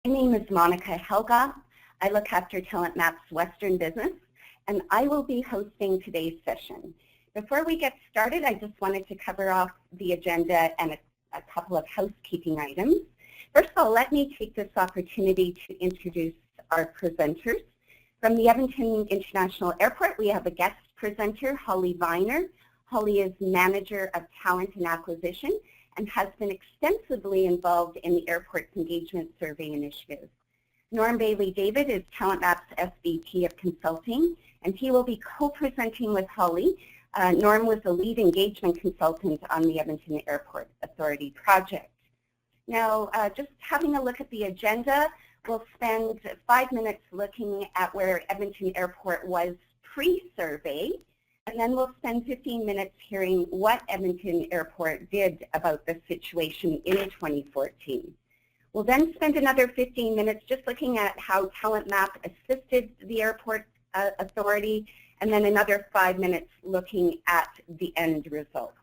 My name is Monica Helga. I look after TalentMap's Western business, and I will be hosting today's session. Before we get started, I just wanted to cover off the agenda and a couple of housekeeping items. First of all, let me take this opportunity to introduce our presenters. From the Edmonton International Airport, we have a guest presenter, Holly Viner. Holly is Manager of Talent and Acquisition and has been extensively involved in the airport's engagement survey initiative. Norm Bailey-David is TalentMap's SVP of Consulting, and he will be co-presenting with Holly. Norm was the lead engagement consultant on the Edmonton Airport Authority project. Now, just having a look at the agenda, we'll spend 5 minutes looking at where Edmonton Airport was pre-survey, and then we'll spend 15 minutes hearing what Edmonton Airport did about the situation in 2014. We'll then spend another 15 minutes just looking at how TalentMap assisted the Airport Authority, and then another 5 minutes looking at the end result.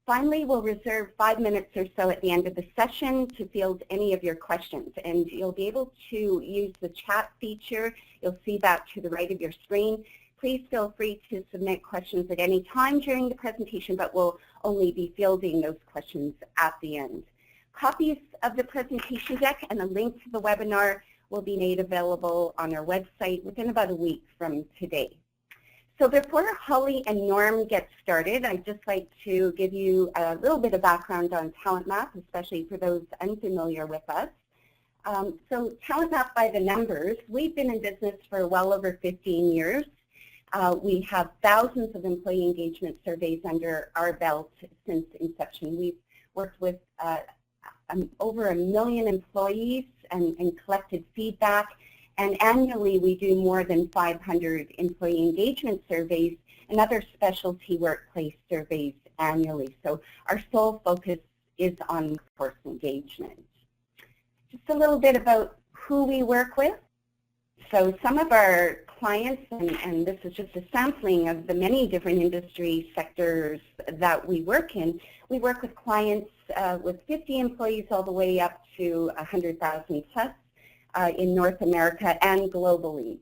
Finally, we'll reserve 5 minutes or so at the end of the session to field any of your questions, and you'll be able to use the chat feature. You'll see that to the right of your screen. Please feel free to submit questions at any time during the presentation, but we'll only be fielding those questions at the end. Copies of the presentation deck and a link to the webinar will be made available on our website within about a week from today. So before Holly and Norm get started, I'd just like to give you a little bit of background on TalentMap, especially for those unfamiliar with us. So TalentMap by the numbers, we've been in business for well over 15 years. We have thousands of employee engagement surveys under our belt since inception. We've worked with over 1 million employees and collected feedback. And annually, we do more than 500 employee engagement surveys and other specialty workplace surveys annually. So our sole focus is on workforce engagement. Just a little bit about who we work with. So some of our clients, and this is just a sampling of the many different industry sectors that we work in, we work with clients with 50 employees all the way up to 100,000 plus. In North America and globally.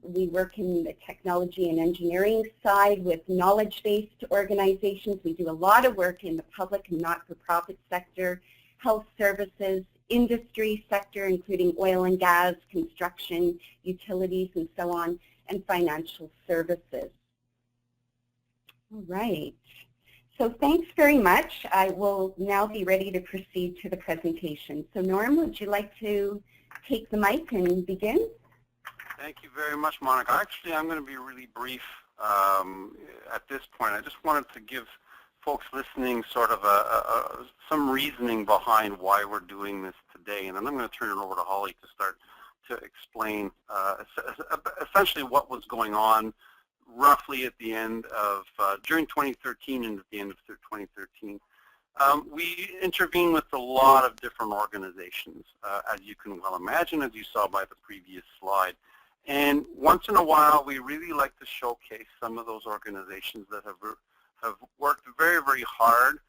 We work in the technology and engineering side with knowledge-based organizations. We do a lot of work in the public and not-for-profit sector, health services, industry sector, including oil and gas, construction, utilities, and so on, and financial services. All right. So thanks very much. I will now be ready to proceed to the presentation. So Norm, would you like to take the mic and begin? Thank you very much, Monica. Actually, I'm going to be really brief at this point. I just wanted to give folks listening sort of some reasoning behind why we're doing this today. And then I'm going to turn it over to Holly to start to explain essentially what was going on roughly at the end of, during 2013 and at the end of 2013. We intervened with a lot of different organizations, as you can well imagine, as you saw by the previous slide. And once in a while, we really like to showcase some of those organizations that have worked very, very hard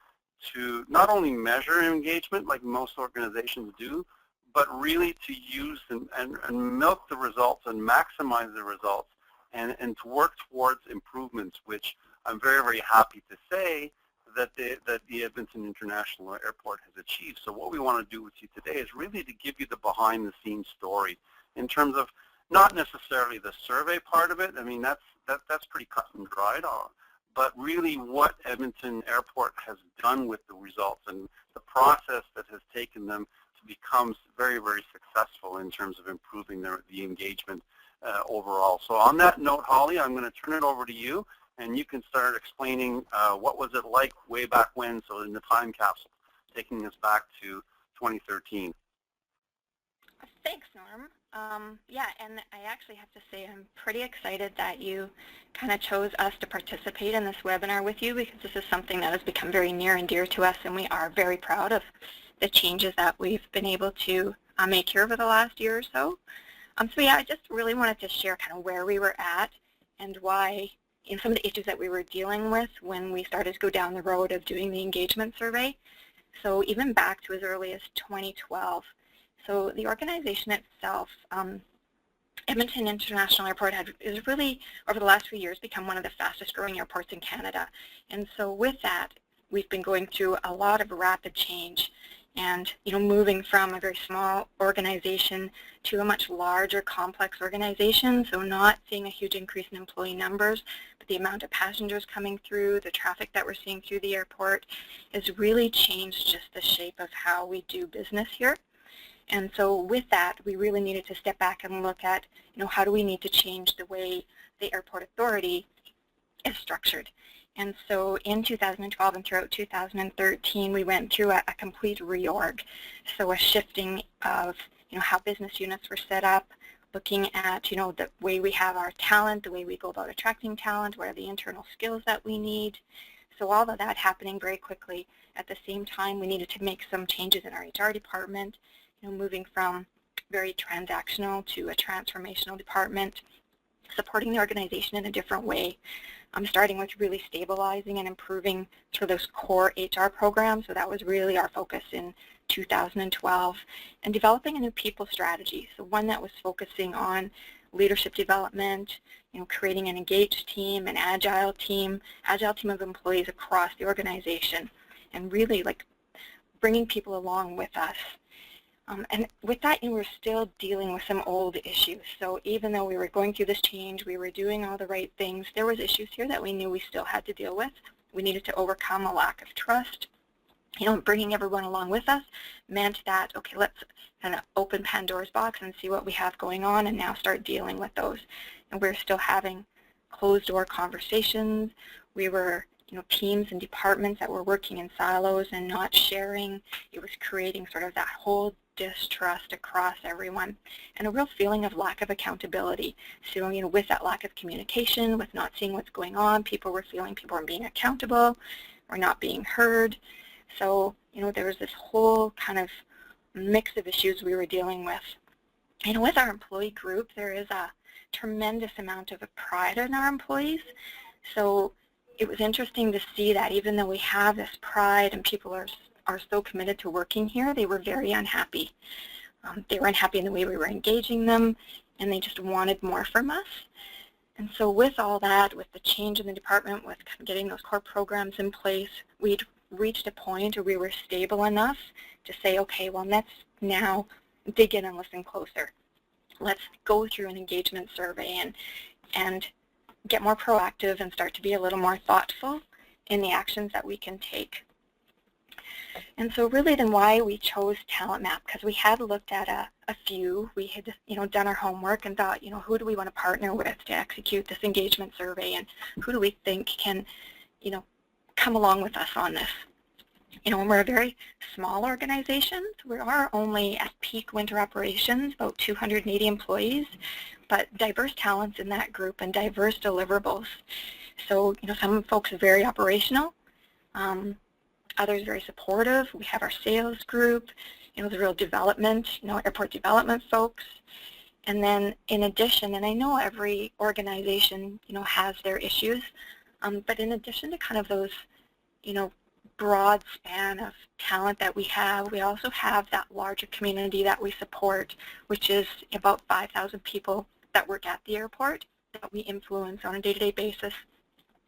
to not only measure engagement like most organizations do, but really to use and milk the results and maximize the results and to work towards improvements, which I'm very, very happy to say that the Edmonton International Airport has achieved. So what we want to do with you today is really to give you the behind-the-scenes story in terms of not necessarily the survey part of it. I mean, that's pretty cut and dried, but really what Edmonton Airport has done with the results and the process that has taken them to become very, very successful in terms of improving the engagement overall. So on that note, Holly, I'm going to turn it over to you, and you can start explaining what was it like way back when, so in the time capsule, taking us back to 2013. Thanks, Norm. Yeah, and I actually have to say I'm pretty excited that you kind of chose us to participate in this webinar with you, because this is something that has become very near and dear to us, and we are very proud of the changes that we've been able to make here over the last year or so. So yeah, I just really wanted to share kind of where we were at and why, in some of the issues that we were dealing with when we started to go down the road of doing the engagement survey. So even back to as early as 2012, So the organization itself, Edmonton International Airport is really, over the last few years, become one of the fastest growing airports in Canada. And so with that, we've been going through a lot of rapid change and, moving from a very small organization to a much larger, complex organization. So not seeing a huge increase in employee numbers, but the amount of passengers coming through, the traffic that we're seeing through the airport has really changed just the shape of how we do business here. And so with that, we really needed to step back and look at, how do we need to change the way the airport authority is structured. And so in 2012 and throughout 2013, we went through a complete reorg. So a shifting of, how business units were set up, looking at, the way we have our talent, the way we go about attracting talent, what are the internal skills that we need. So all of that happening very quickly. At the same time, we needed to make some changes in our HR department, moving from very transactional to a transformational department, supporting the organization in a different way. Starting with really stabilizing and improving through those core HR programs. So that was really our focus in 2012. And developing a new people strategy. So one that was focusing on leadership development, creating an engaged team, an agile team of employees across the organization, and really bringing people along with us. And with that, we're still dealing with some old issues. So even though we were going through this change, we were doing all the right things, there was issues here that we knew we still had to deal with. We needed to overcome a lack of trust. Bringing everyone along with us meant that, okay, let's kind of open Pandora's box and see what we have going on and now start dealing with those. And we're still having closed-door conversations. We were teams and departments that were working in silos and not sharing. It was creating sort of that whole distrust across everyone and a real feeling of lack of accountability. So, with that lack of communication, with not seeing what's going on, people were feeling people weren't being accountable or not being heard. So, there was this whole kind of mix of issues we were dealing with. With our employee group, there is a tremendous amount of pride in our employees. So it was interesting to see that even though we have this pride and people are so committed to working here, they were very unhappy. They were unhappy in the way we were engaging them, and they just wanted more from us. And so with all that, with the change in the department, with getting those core programs in place, we'd reached a point where we were stable enough to say, okay, well, let's now dig in and listen closer. Let's go through an engagement survey and get more proactive and start to be a little more thoughtful in the actions that we can take. And so really then why we chose TalentMap, because we had looked at a few. We had done our homework and thought, who do we want to partner with to execute this engagement survey, and who do we think can come along with us on this. And we're a very small organization. So we are only at peak winter operations, about 280 employees, but diverse talents in that group and diverse deliverables. So, some folks are very operational, others very supportive. We have our sales group, the real development, airport development folks. And then in addition, and I know every organization, has their issues, but in addition to kind of those, broad span of talent that we have, we also have that larger community that we support, which is about 5,000 people that work at the airport that we influence on a day-to-day basis,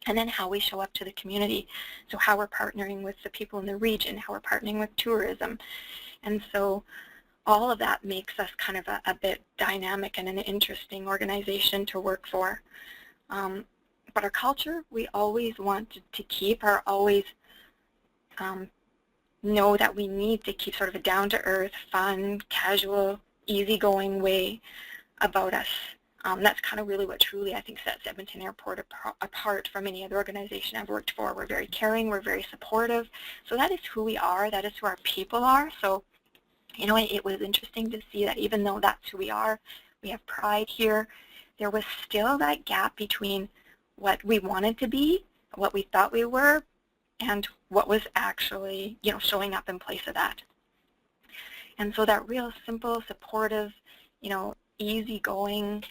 and then how we show up to the community. So how we're partnering with the people in the region, how we're partnering with tourism. And so all of that makes us kind of a bit dynamic and an interesting organization to work for. But our culture, we always want to keep, or always know that we need to keep sort of a down-to-earth, fun, casual, easygoing way about us. That's kind of really what truly, I think, sets Edmonton Airport apart from any other organization I've worked for. We're very caring, we're very supportive. So that is who we are, that is who our people are. So, it was interesting to see that even though that's who we are, we have pride here, there was still that gap between what we wanted to be, what we thought we were, and what was actually, showing up in place of that. And so that real simple, supportive, easygoing,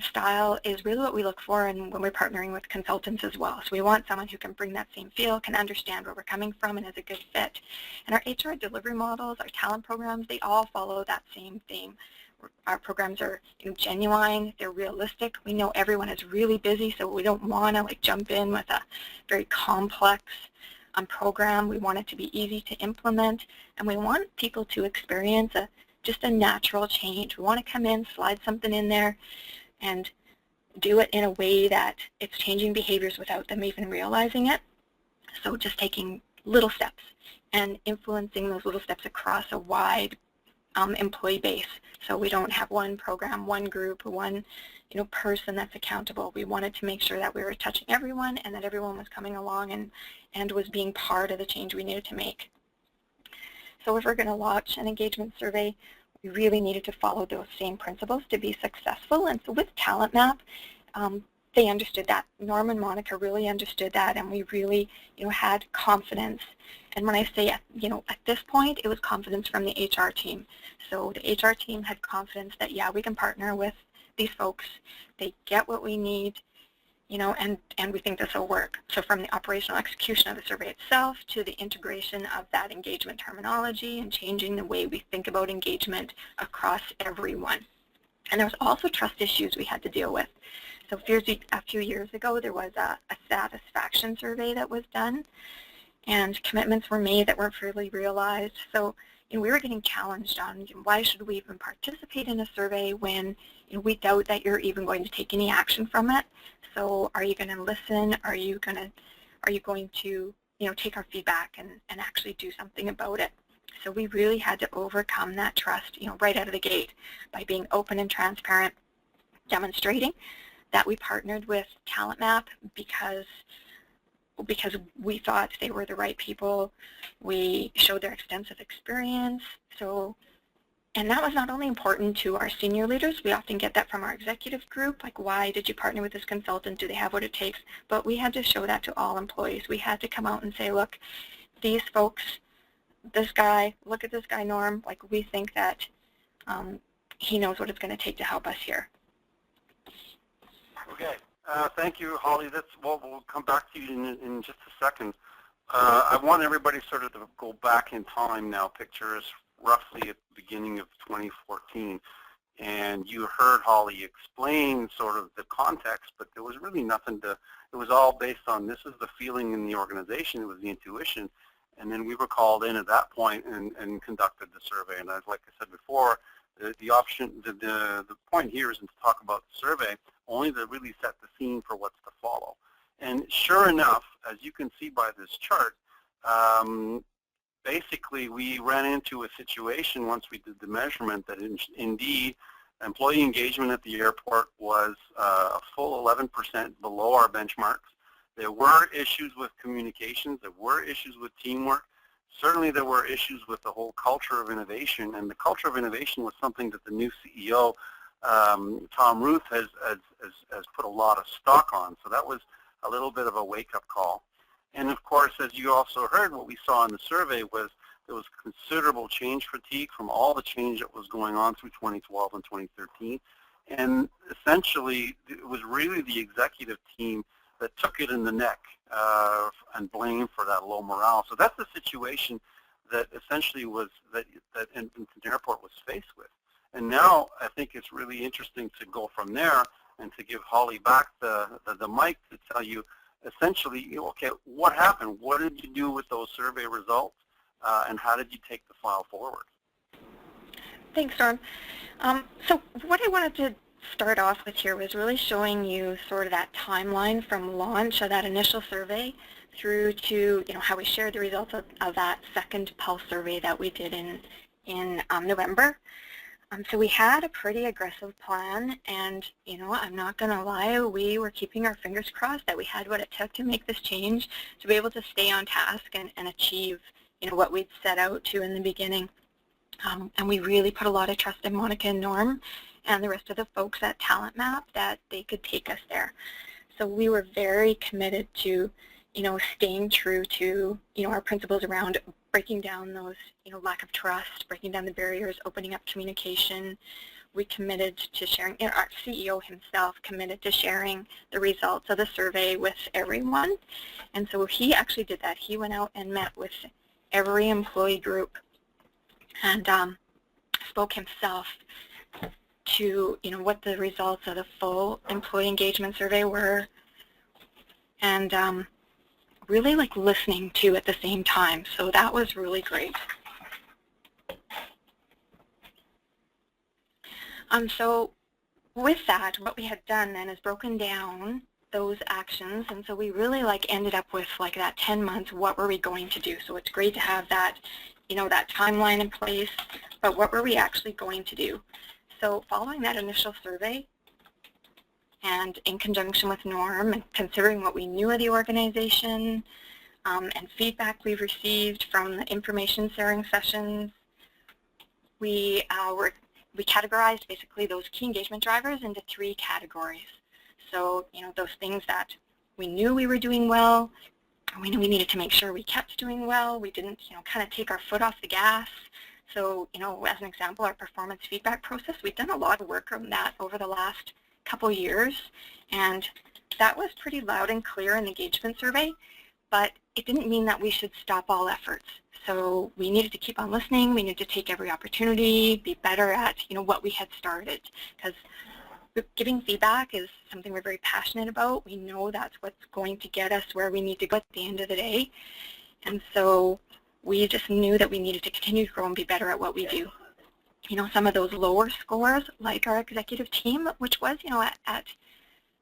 style is really what we look for when we're partnering with consultants as well. So we want someone who can bring that same feel, can understand where we're coming from, and is a good fit. And our HR delivery models, our talent programs, they all follow that same theme. Our programs are genuine, they're realistic. We know everyone is really busy, so we don't want to jump in with a very complex program. We want it to be easy to implement, and we want people to experience just a natural change. We want to come in, slide something in there, and do it in a way that it's changing behaviors without them even realizing it. So just taking little steps and influencing those little steps across a wide employee base. So we don't have one program, one group, one person that's accountable. We wanted to make sure that we were touching everyone and that everyone was coming along and was being part of the change we needed to make. So if we're going to launch an engagement survey, we really needed to follow those same principles to be successful. And so with TalentMap, they understood that. Norm and Monica really understood that, and we really had confidence. And when I say at this point, it was confidence from the HR team. So the HR team had confidence that, yeah, we can partner with these folks. They get what we need, and we think this will work. So from the operational execution of the survey itself to the integration of that engagement terminology and changing the way we think about engagement across everyone. And there was also trust issues we had to deal with. So a few years ago, there was a satisfaction survey that was done, and commitments were made that weren't fully realized. So we were getting challenged on why should we even participate in a survey when we doubt that you're even going to take any action from it. So are you going to listen? Are you going to take our feedback and actually do something about it? So we really had to overcome that trust right out of the gate by being open and transparent, demonstrating that we partnered with TalentMap because we thought they were the right people. We showed their extensive experience. And that was not only important to our senior leaders. We often get that from our executive group, like, why did you partner with this consultant? Do they have what it takes? But we had to show that to all employees. We had to come out and say, look, these folks, this guy, look at this guy, Norm, we think that he knows what it's going to take to help us here. Okay. Thank you, Holly. We'll come back to you in just a second. I want everybody sort of to go back in time now. Picture us roughly at the beginning of 2014. And you heard Holly explain sort of the context, but there was really nothing it was all based on this is the feeling in the organization, it was the intuition. And then we were called in at that point and conducted the survey. And like I said before, the point here isn't to talk about the survey, only to really set the scene for what's to follow. And sure enough, as you can see by this chart, basically we ran into a situation once we did the measurement that indeed employee engagement at the airport was a full 11% below our benchmarks. There were issues with communications, there were issues with teamwork. Certainly there were issues with the whole culture of innovation, and the culture of innovation was something that the new CEO, Tom Ruth, has put a lot of stock on. So that was a little bit of a wake-up call. And of course, as you also heard, what we saw in the survey was there was considerable change fatigue from all the change that was going on through 2012 and 2013. And essentially, it was really the executive team that took it in the neck and blamed for that low morale. So that's the situation that essentially was that Edmonton Airport was faced with. And now I think it's really interesting to go from there and to give Holly back the mic to tell you essentially, okay, what happened? What did you do with those survey results? And how did you take the file forward? Thanks, Norm. So what I wanted to start off with here was really showing you sort of that timeline from launch of that initial survey through to how we shared the results of that second pulse survey that we did in November. So we had a pretty aggressive plan, and I'm not going to lie, we were keeping our fingers crossed that we had what it took to make this change, to be able to stay on task and achieve what we'd set out to in the beginning. And we really put a lot of trust in Monica and Norm and the rest of the folks at TalentMap that they could take us there. So we were very committed to, staying true to, our principles around breaking down those, lack of trust, breaking down the barriers, opening up communication. we committed to sharing, our CEO himself committed to sharing the results of the survey with everyone. And so he actually did that. He went out and met with every employee group and spoke himself to, what the results of the full employee engagement survey were, and really listening to at the same time. So that was really great. So with that, what we had done then is broken down those actions, and so we really ended up with that 10 months, what were we going to do? So it's great to have that, that timeline in place, but what were we actually going to do? So following that initial survey, and in conjunction with Norm, and considering what we knew of the organization, and feedback we've received from the information sharing sessions, we categorized basically those key engagement drivers into 3 categories. So, those things that we knew we were doing well, we knew we needed to make sure we kept doing well, we didn't, kind of take our foot off the gas. So, as an example, our performance feedback process, we've done a lot of work on that over the last couple years, and that was pretty loud and clear in the engagement survey, but it didn't mean that we should stop all efforts. So we needed to keep on listening, we needed to take every opportunity, be better at, what we had started, because giving feedback is something we're very passionate about. We know that's what's going to get us where we need to go at the end of the day, and so we just knew that we needed to continue to grow and be better at what we do. Some of those lower scores, like our executive team, which was, at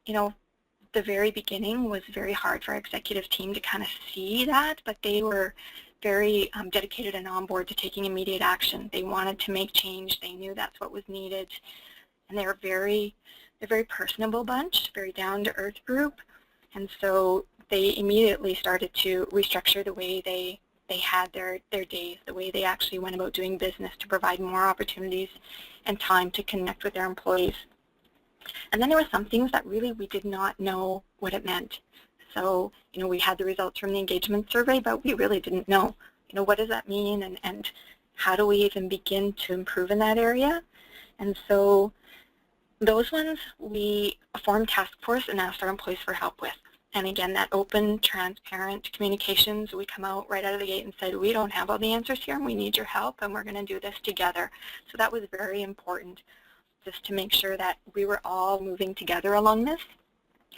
the very beginning, was very hard for our executive team to kind of see that, but they were very dedicated and on board to taking immediate action. They wanted to make change. They knew that's what was needed, and they're a very personable bunch, very down-to-earth group, and so they immediately started to restructure the way they had their days, the way they actually went about doing business to provide more opportunities and time to connect with their employees. And then there were some things that really we did not know what it meant. So, we had the results from the engagement survey, but we really didn't know, what does that mean, and how do we even begin to improve in that area? And so those ones we formed task force and asked our employees for help with. And again, that open, transparent communications, we come out right out of the gate and said, we don't have all the answers here and we need your help and we're going to do this together. So that was very important, just to make sure that we were all moving together along this,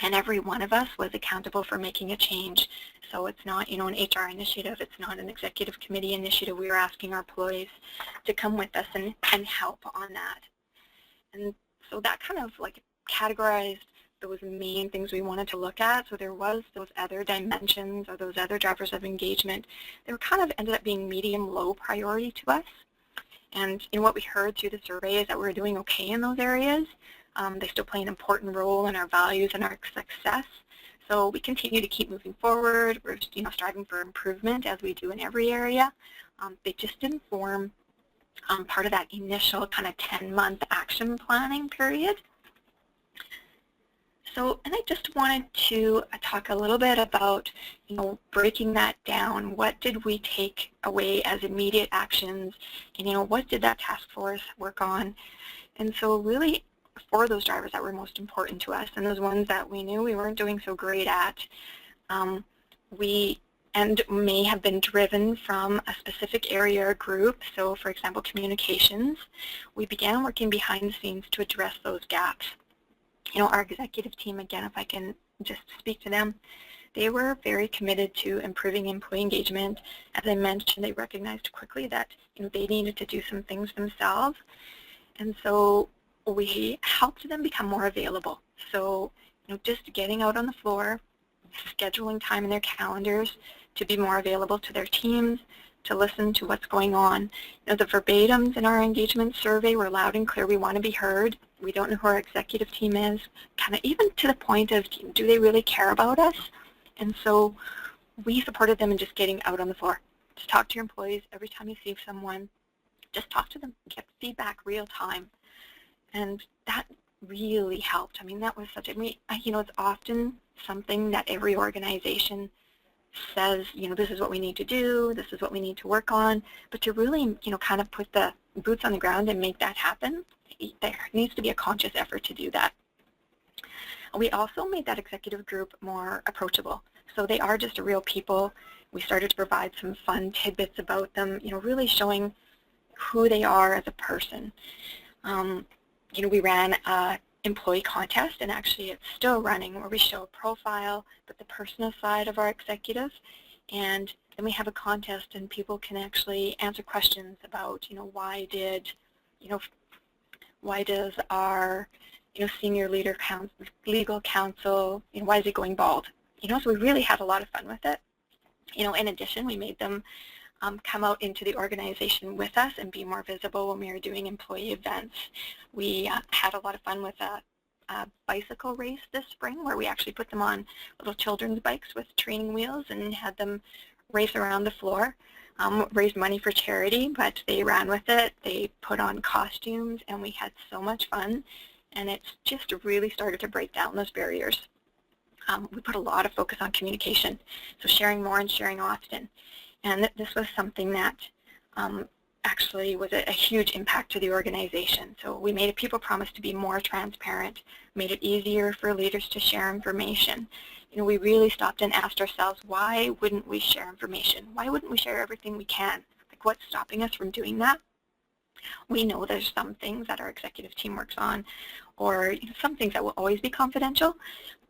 and every one of us was accountable for making a change. So it's not, an HR initiative, it's not an executive committee initiative. We were asking our employees to come with us and help on that. And so that kind of categorized those main things we wanted to look at. So there was those other dimensions or those other drivers of engagement. They were kind of ended up being medium-low priority to us. And what we heard through the survey is that we're doing okay in those areas. They still play an important role in our values and our success. So we continue to keep moving forward. We're striving for improvement as we do in every area. They just didn't form part of that initial kind of 10-month action planning period. So, and I just wanted to talk a little bit about, breaking that down. What did we take away as immediate actions? And, what did that task force work on? And so really, for those drivers that were most important to us, and those ones that we knew we weren't doing so great at, and may have been driven from a specific area or group. So, for example, communications, we began working behind the scenes to address those gaps. Our executive team, again, if I can just speak to them, they were very committed to improving employee engagement. As I mentioned, they recognized quickly that they needed to do some things themselves, and so we helped them become more available. So, just getting out on the floor, scheduling time in their calendars to be more available to their teams, to listen to what's going on. The verbatims in our engagement survey were loud and clear. We want to be heard. We don't know who our executive team is, kind of even to the point of, do they really care about us? And so we supported them in just getting out on the floor. Just talk to your employees every time you see someone. Just talk to them, get feedback real time. And that really helped. That was such a, it's often something that every organization says, this is what we need to do, this is what we need to work on, but to really, kind of put the boots on the ground and make that happen there needs to be a conscious effort to do that. We also made that executive group more approachable. So they are just real people. We started to provide some fun tidbits about them, really showing who they are as a person. We ran an employee contest, and actually it's still running, where we show a profile, but the personal side of our executives, and then we have a contest, and people can actually answer questions about, why does our senior legal counsel, why is he going bald? So we really had a lot of fun with it. In addition, we made them come out into the organization with us and be more visible when we were doing employee events. We had a lot of fun with a bicycle race this spring, where we actually put them on little children's bikes with training wheels and had them race around the floor. Raised money for charity, but they ran with it. They put on costumes, and we had so much fun, and it's just really started to break down those barriers. We put a lot of focus on communication, so sharing more and sharing often. And this was something that actually was a huge impact to the organization. So we made a people promise to be more transparent, made it easier for leaders to share information. We really stopped and asked ourselves, why wouldn't we share information? Why wouldn't we share everything we can? Like, what's stopping us from doing that? We know there's some things that our executive team works on, or some things that will always be confidential,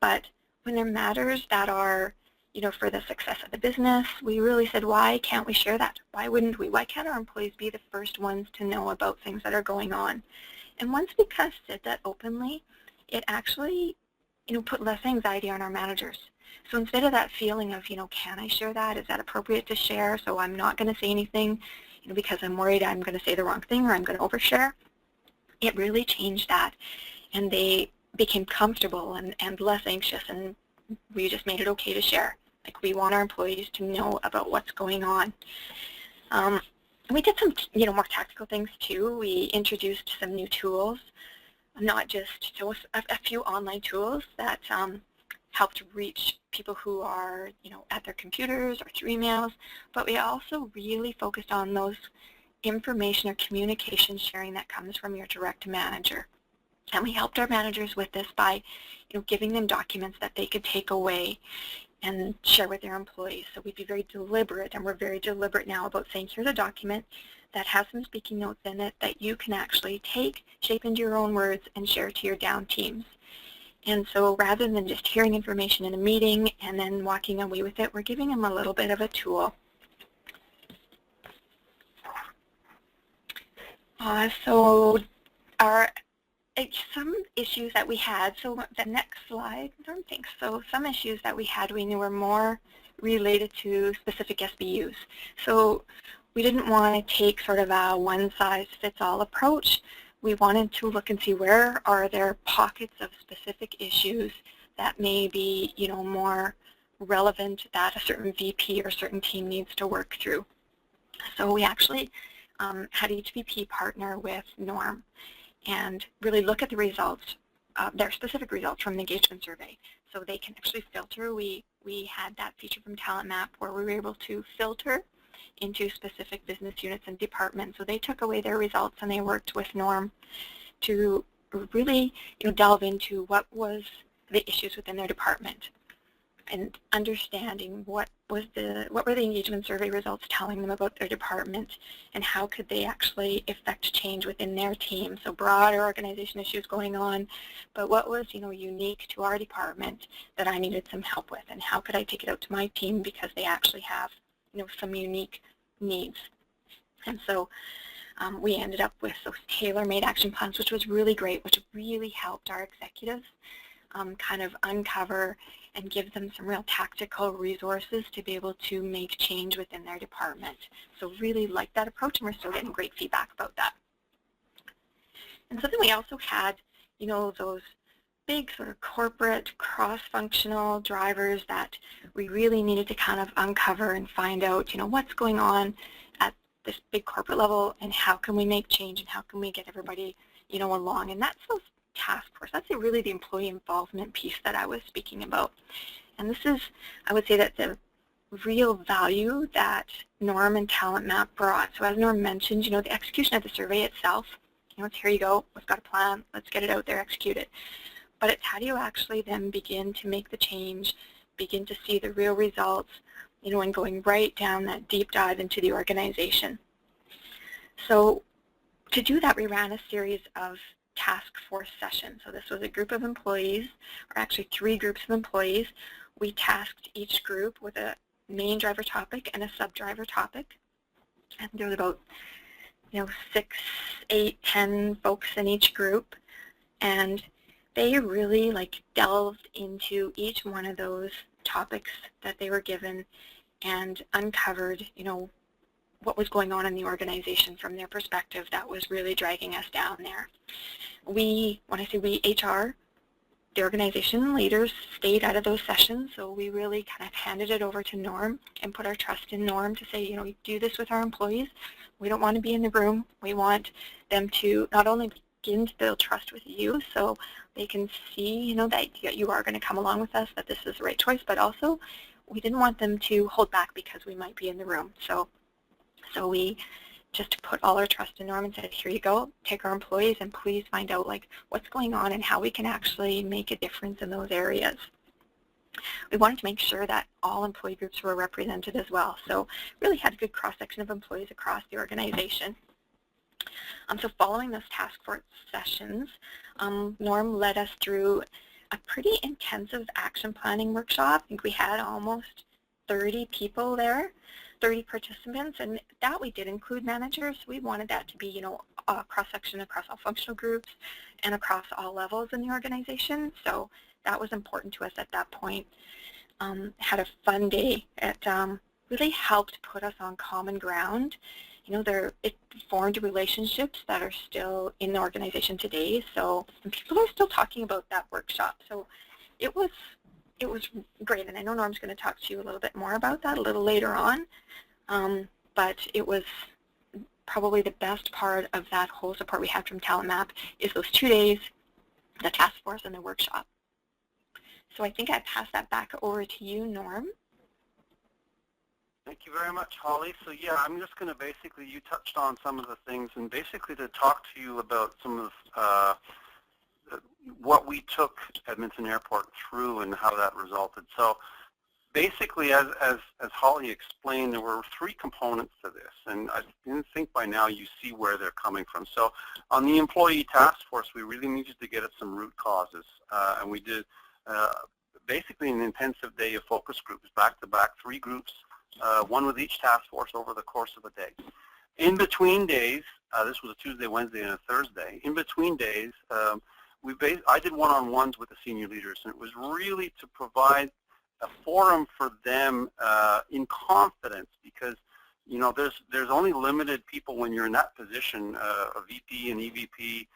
but when there are matters that are for the success of the business, we really said, why can't we share that? Why wouldn't we? Why can't our employees be the first ones to know about things that are going on? And once we kind of said that openly, it actually put less anxiety on our managers. So instead of that feeling of, can I share that? Is that appropriate to share? So I'm not going to say anything, because I'm worried I'm going to say the wrong thing or I'm going to overshare. It really changed that. And they became comfortable and less anxious, and we just made it okay to share. Like, we want our employees to know about what's going on. We did some, more tactical things too. We introduced some new tools, not just a few online tools that helped reach people who are, at their computers or through emails, but we also really focused on those information or communication sharing that comes from your direct manager. And we helped our managers with this by, giving them documents that they could take away and share with their employees. So we'd be very deliberate, and we're very deliberate now about saying, here's a document that has some speaking notes in it that you can actually take, shape into your own words, and share to your down teams. And so rather than just hearing information in a meeting and then walking away with it, we're giving them a little bit of a tool. So some issues that we had, so the next slide, I don't think so. Some issues that we had we knew were more related to specific SBUs. So we didn't want to take sort of a one-size-fits-all approach. We wanted to look and see where are there pockets of specific issues that may be, more relevant that a certain VP or a certain team needs to work through. So we actually had each VP partner with Norm and really look at the results, their specific results from the engagement survey. So they can actually filter. We had that feature from TalentMap where we were able to filter into specific business units and departments. So they took away their results and they worked with Norm to really delve into what was the issues within their department and understanding what were the engagement survey results telling them about their department and how could they actually affect change within their team. So broader organization issues going on, but what was unique to our department that I needed some help with, and how could I take it out to my team because they actually have some unique needs. And so we ended up with those tailor-made action plans, which was really great, which really helped our executives kind of uncover and give them some real tactical resources to be able to make change within their department. So really like that approach, and we're still getting great feedback about that. And so then we also had, those big sort of corporate cross-functional drivers that we really needed to kind of uncover and find out, what's going on at this big corporate level and how can we make change and how can we get everybody, along. And that's those task force. That's really the employee involvement piece that I was speaking about. And this is, I would say, that the real value that Norm and TalentMap brought. So as Norm mentioned, the execution of the survey itself it's here you go, we've got a plan, let's get it out there, execute it. But it's how do you actually then begin to make the change, begin to see the real results, and going right down that deep dive into the organization. So to do that, we ran a series of task force sessions. So this was a group of employees, or actually 3 groups of employees. We tasked each group with a main driver topic and a sub-driver topic. And there was about 6, 8, 10 folks in each group. And they really delved into each one of those topics that they were given and uncovered, what was going on in the organization from their perspective that was really dragging us down there. When I say we, HR, the organization leaders stayed out of those sessions, so we really kind of handed it over to Norm and put our trust in Norm to say, we do this with our employees. We don't want to be in the room. We want them to not only begin to build trust with you so they can see, that you are going to come along with us, that this is the right choice, but also we didn't want them to hold back because we might be in the room. So we just put all our trust in Norm and said, here you go, take our employees and please find out what's going on and how we can actually make a difference in those areas. We wanted to make sure that all employee groups were represented as well. So really had a good cross-section of employees across the organization. So following those task force sessions, Norm led us through a pretty intensive action planning workshop. I think we had almost 30 people there, 30 participants, and that we did include managers. We wanted that to be, a cross-section across all functional groups and across all levels in the organization. So that was important to us at that point. Had a fun day. It really helped put us on common ground. It formed relationships that are still in the organization today. So and people are still talking about that workshop. So it was great, and I know Norm's going to talk to you a little bit more about that a little later on, but it was probably the best part of that whole support we had from TalentMap is those 2 days, the task force and the workshop. So I think I pass that back over to you, Norm. Thank you very much, Holly. So yeah, I'm just going to basically, you touched on some of the things, and basically to talk to you about some of what we took Edmonton Airport through and how that resulted. So basically, as Holly explained, there were 3 components to this, and I think by now you see where they're coming from. So on the employee task force, we really needed to get at some root causes, and we did basically an intensive day of focus groups, back-to-back, 3 groups, 1 with each task force over the course of a day. In between days, this was a Tuesday, Wednesday, and a Thursday. In between days, I did one-on-ones with the senior leaders, and it was really to provide a forum for them in confidence, because there's only limited people when you're in that position, a VP, an EVP,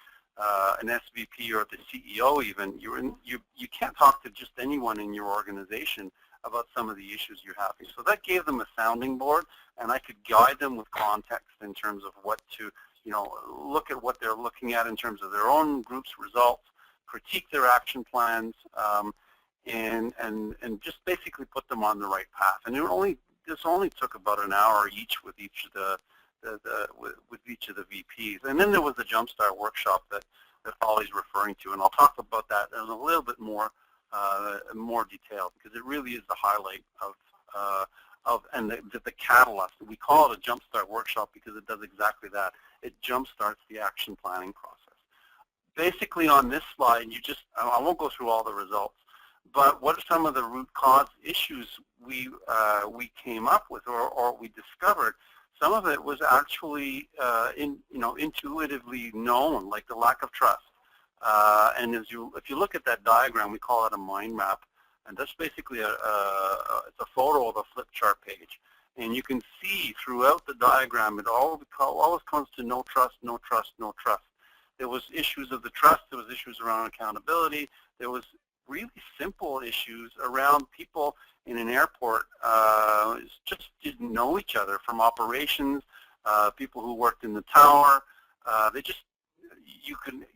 an SVP, or the CEO even. You can't talk to just anyone in your organization about some of the issues you're having. So that gave them a sounding board, and I could guide them with context in terms of what to, look at what they're looking at in terms of their own group's results, critique their action plans, and just basically put them on the right path. And this only took about an hour each with each of the VPs. And then there was the Jumpstart workshop that Holly's referring to, and I'll talk about that in a little bit more detail, because it really is the highlight and the catalyst. We call it a Jumpstart workshop because it does exactly that. It jumpstarts the action planning process. Basically on this slide, I won't go through all the results, but what are some of the root cause issues we came up with or we discovered? Some of it was actually intuitively known, like the lack of trust. And if you look at that diagram, we call it a mind map, and that's basically it's a photo of a flip chart page. And you can see throughout the diagram, it always comes to no trust, no trust, no trust. There was issues of the trust, there was issues around accountability, there was really simple issues around people in an airport just didn't know each other from operations, people who worked in the tower.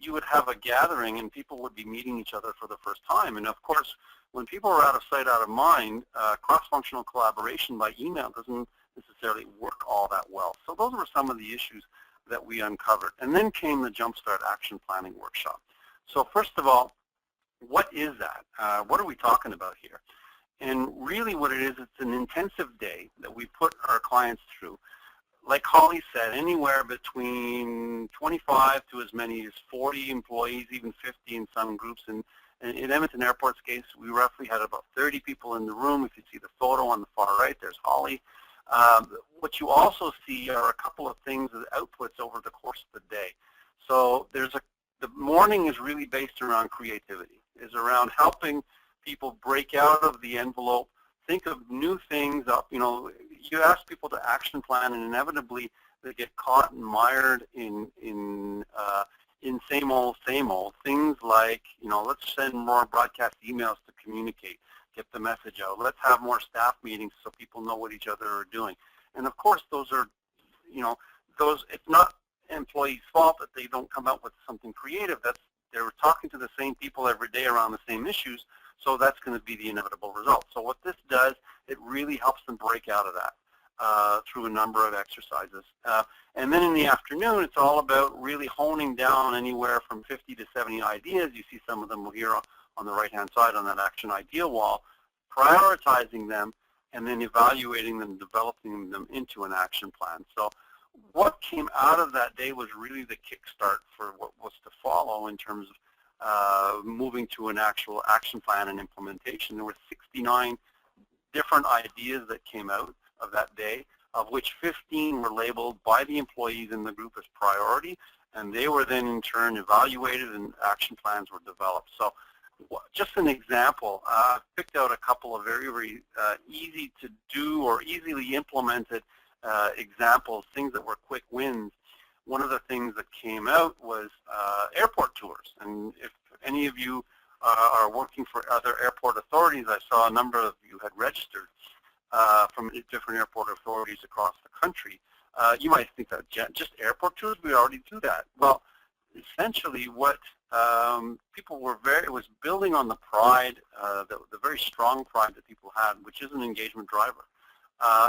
You would have a gathering and people would be meeting each other for the first time. And of course, when people are out of sight, out of mind, cross-functional collaboration by email doesn't necessarily work all that well. So those were some of the issues that we uncovered. And then came the Jumpstart Action Planning Workshop. So first of all, what is that? What are we talking about here? And really what it is, it's an intensive day that we put our clients through. Like Holly said, anywhere between 25 to as many as 40 employees, even 50 in some groups. And in Edmonton Airport's case, we roughly had about 30 people in the room. If you see the photo on the far right, there's Holly. What you also see are a couple of things, outputs over the course of the day. So the morning is really based around creativity, is around helping people break out of the envelope, think of new things up. You know, you ask people to action plan, and inevitably they get caught and mired in same old things like, you know, let's send more broadcast emails to communicate, get the message out. Let's have more staff meetings so people know what each other are doing. And of course, those are, you know, it's not employees' fault that they don't come up with something creative. They're talking to the same people every day around the same issues, so that's going to be the inevitable result. So what this does, it really helps them break out of that through a number of exercises. And then in the afternoon, it's all about really honing down anywhere from 50 to 70 ideas. You see some of them here on the right-hand side on that action idea wall, prioritizing them, and then evaluating them, developing them into an action plan. So what came out of that day was really the kickstart for what was to follow in terms of moving to an actual action plan and implementation. There were 69 different ideas that came out of that day, of which 15 were labeled by the employees in the group as priority, and they were then in turn evaluated and action plans were developed. So just an example, I picked out a couple of very, very easy to do or easily implemented examples, things that were quick wins. One of the things that came out was airport tours. And if any of you are working for other airport authorities, I saw a number of you had registered from different airport authorities across the country. You might think that just airport tours, we already do that. Well, essentially what people were it was building on the pride, the very strong pride that people had, which is an engagement driver.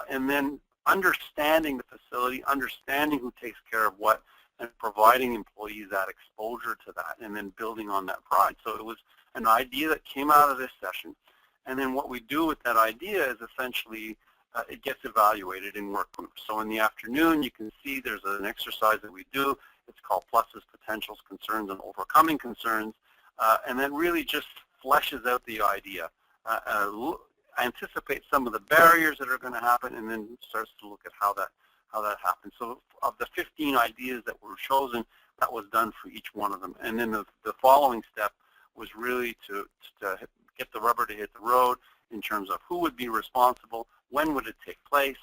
And then understanding the facility, understanding who takes care of what, and providing employees that exposure to that, and then building on that pride. So it was an idea that came out of this session. And then what we do with that idea is essentially it gets evaluated in work groups. So in the afternoon, you can see there's an exercise that we do. It's called Pluses, Potentials, Concerns, and Overcoming Concerns. And then really just fleshes out the idea. Anticipate some of the barriers that are going to happen, and then starts to look at how that happens. So of the 15 ideas that were chosen, that was done for each one of them. And then the following step was really to get the rubber to hit the road in terms of who would be responsible, when would it take place,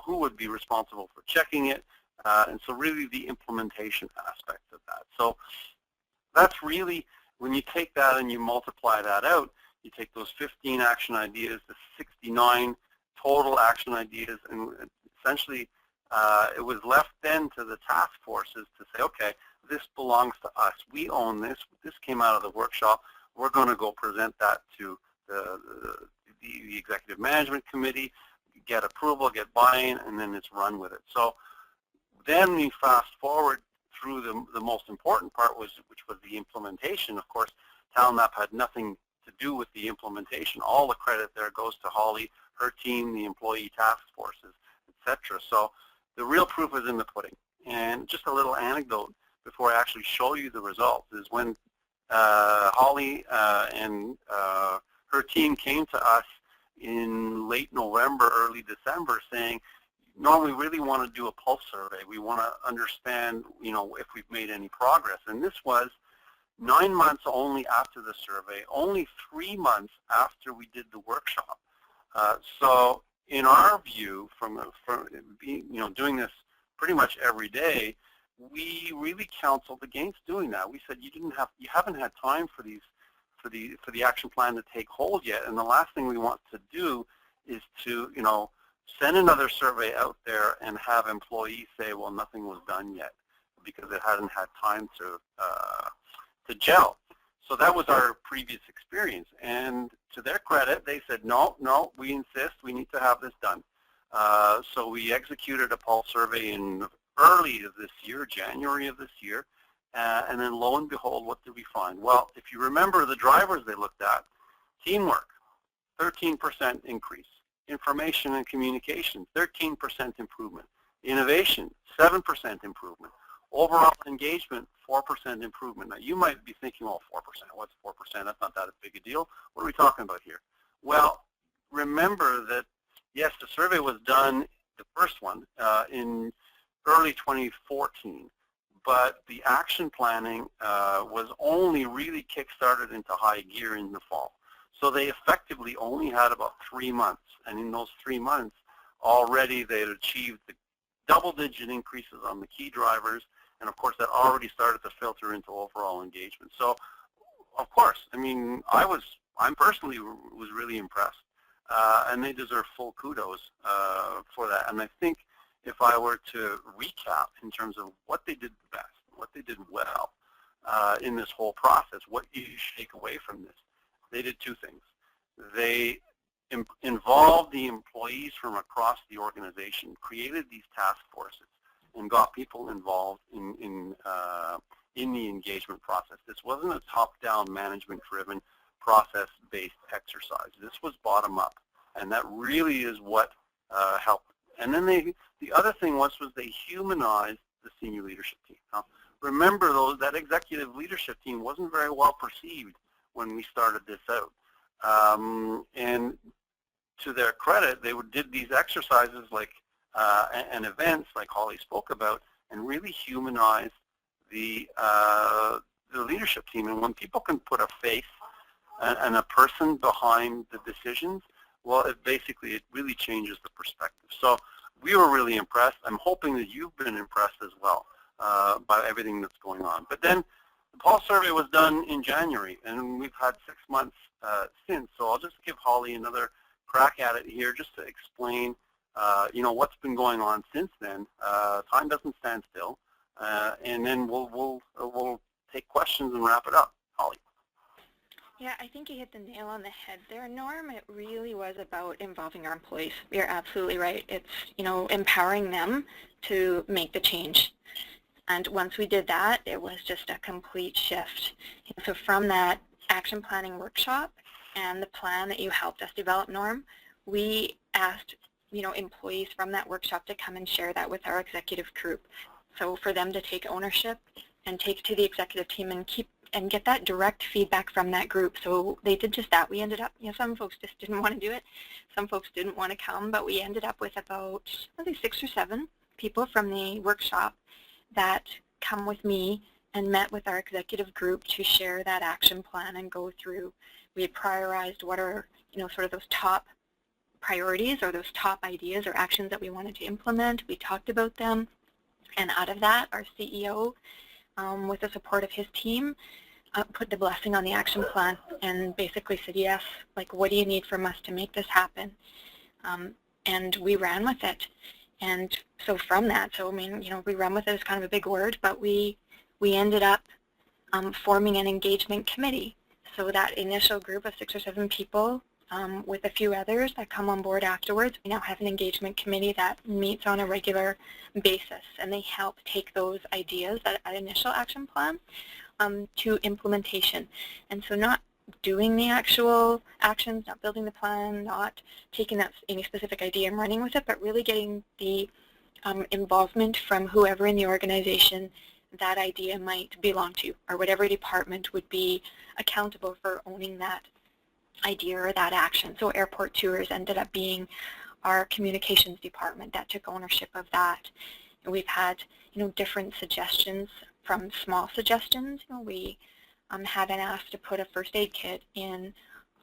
who would be responsible for checking it, and so really the implementation aspect of that. So that's really, when you take that and you multiply that out, you take those 15 action ideas, the 69 total action ideas, and essentially it was left then to the task forces to say, okay, this belongs to us. We own this. This came out of the workshop. We're going to go present that to the Executive Management Committee, get approval, get buy-in, and then it's run with it. So then we fast forward through the most important part, which was the implementation. Of course, TalentMap had nothing to do with the implementation. All the credit there goes to Holly, her team, the employee task forces, etc. So the real proof is in the pudding. And just a little anecdote before I actually show you the results is when Holly and her team came to us in late November, early December, saying, "No, we really want to do a pulse survey. We want to understand, you know, if we've made any progress." And this was 9 months only after the survey, only 3 months after we did the workshop. So in our view, from doing this pretty much every day, we really counseled against doing that. We said you haven't had time for the action plan to take hold yet, and the last thing we want to do is to send another survey out there and have employees say, well, nothing was done yet because it hadn't had time to gel. So that was our previous experience, and to their credit, they said, no, we insist, we need to have this done. So we executed a pulse survey in early of this year, January of this year, and then lo and behold, what did we find? Well, if you remember the drivers they looked at, teamwork, 13% increase. Information and communication, 13% improvement. Innovation, 7% improvement. Overall engagement, 4% improvement. Now, you might be thinking, well, 4%, what's 4%? That's not that big a deal. What are we talking about here? Well, remember that, yes, the survey was done, the first one, in early 2014, but the action planning was only really kick-started into high gear in the fall. So they effectively only had about 3 months, and in those 3 months, already they had achieved the double-digit increases on the key drivers, and of course that already started to filter into overall engagement. So, of course, I mean, I personally was really impressed, and they deserve full kudos for that. And I think if I were to recap in terms of what they did best, what they did well in this whole process, what you take away from this, they did two things. They involved the employees from across the organization, created these task forces, and got people involved in the engagement process. This wasn't a top-down, management-driven, process-based exercise. This was bottom-up, and that really is what helped. And then the other thing was they humanized the senior leadership team. Now, remember, though, that executive leadership team wasn't very well perceived when we started this out. And to their credit, they did these exercises like and events like Holly spoke about, and really humanized the leadership team. And when people can put a face and a person behind the decisions, well, it really changes the perspective. So we were really impressed. I'm hoping that you've been impressed as well by everything that's going on. But then the pulse survey was done in January, and we've had 6 months since. So I'll just give Holly another crack at it here, just to explain, what's been going on since then. Time doesn't stand still, and then we'll take questions and wrap it up. Holly. Yeah, I think you hit the nail on the head there, Norm. It really was about involving our employees. You're absolutely right. It's, empowering them to make the change. And once we did that, it was just a complete shift. So from that action planning workshop and the plan that you helped us develop, Norm, we asked, employees from that workshop to come and share that with our executive group. So for them to take ownership and take to the executive team and get that direct feedback from that group. So they did just that. We ended up, some folks just didn't want to do it. Some folks didn't want to come, but we ended up with about, I think, 6 or 7 people from the workshop that come with me and met with our executive group to share that action plan and go through. We had prioritized what are, sort of those top priorities or those top ideas or actions that we wanted to implement. We talked about them, and out of that, our CEO, with the support of his team, put the blessing on the action plan and basically said, yes, like, what do you need from us to make this happen? And we ran with it. And so from that, we ran with it is kind of a big word, but we ended up forming an engagement committee. So that initial group of 6 or 7 people, with a few others that come on board afterwards, we now have an engagement committee that meets on a regular basis, and they help take those ideas, that initial action plan, to implementation. And so not doing the actual actions, not building the plan, not taking any specific idea and running with it, but really getting the involvement from whoever in the organization that idea might belong to, or whatever department would be accountable for owning that idea or that action. So airport tours ended up being our communications department that took ownership of that. And we've had, different suggestions, from small suggestions. We had been asked to put a first aid kit in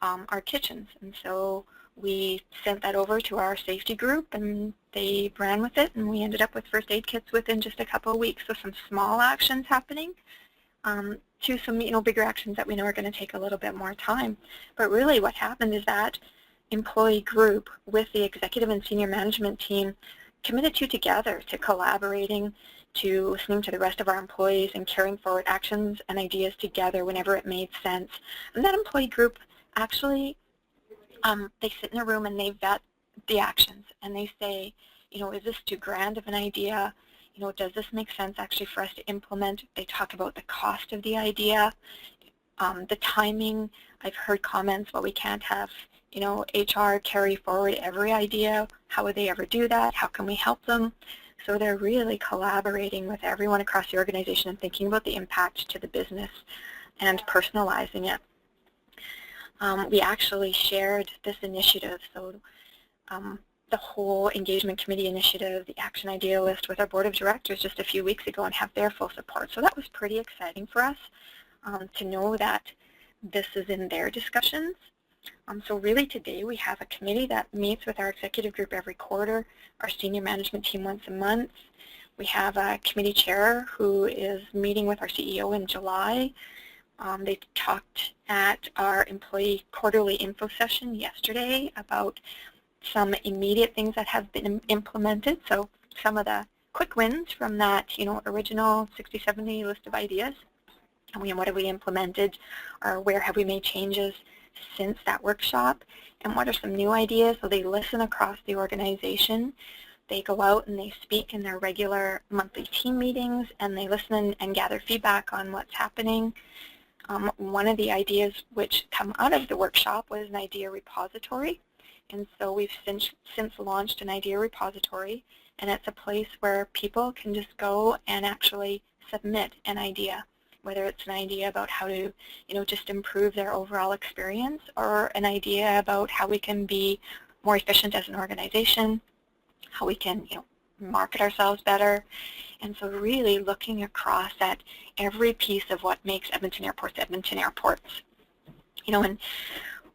our kitchens, and so we sent that over to our safety group, and they ran with it, and we ended up with first aid kits within just a couple of weeks. So some small actions happening, to some bigger actions that we know are going to take a little bit more time. But really what happened is that employee group with the executive and senior management team committed together to collaborating, to listening to the rest of our employees and carrying forward actions and ideas together whenever it made sense. And that employee group actually, they sit in a room and they vet the actions, and they say, is this too grand of an idea? does this make sense actually for us to implement? They talk about the cost of the idea, the timing. I've heard comments, well, we can't have, HR carry forward every idea. How would they ever do that? How can we help them? So they're really collaborating with everyone across the organization and thinking about the impact to the business and personalizing it. We actually shared this initiative, so the whole engagement committee initiative, the action idea list with our board of directors just a few weeks ago and have their full support. So that was pretty exciting for us to know that this is in their discussions. So really today we have a committee that meets with our executive group every quarter, our senior management team once a month. We have a committee chair who is meeting with our CEO in July. They talked at our employee quarterly info session yesterday about some immediate things that have been implemented. So some of the quick wins from that, original 60, 70 list of ideas. And what have we implemented, or where have we made changes since that workshop, and what are some new ideas? So they listen across the organization. They go out and they speak in their regular monthly team meetings, and they listen and gather feedback on what's happening. One of the ideas which come out of the workshop was an idea repository. And so we've since launched an idea repository, and it's a place where people can just go and actually submit an idea, whether it's an idea about how to, just improve their overall experience, or an idea about how we can be more efficient as an organization, how we can, market ourselves better. And so really looking across at every piece of what makes Edmonton Airports Edmonton Airports. And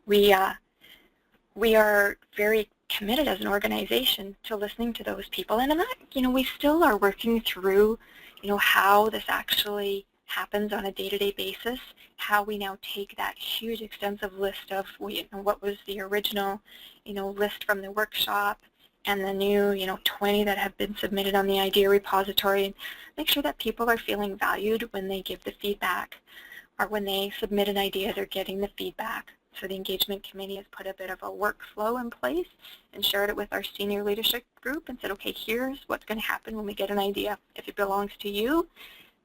we are very committed as an organization to listening to those people. And we still are working through, how this actually happens on a day-to-day basis, how we now take that huge extensive list of what was the original, list from the workshop, and the new, 20 that have been submitted on the idea repository, and make sure that people are feeling valued when they give the feedback, or when they submit an idea, they're getting the feedback. So the engagement committee has put a bit of a workflow in place and shared it with our senior leadership group and said, okay, here's what's going to happen when we get an idea. If it belongs to you,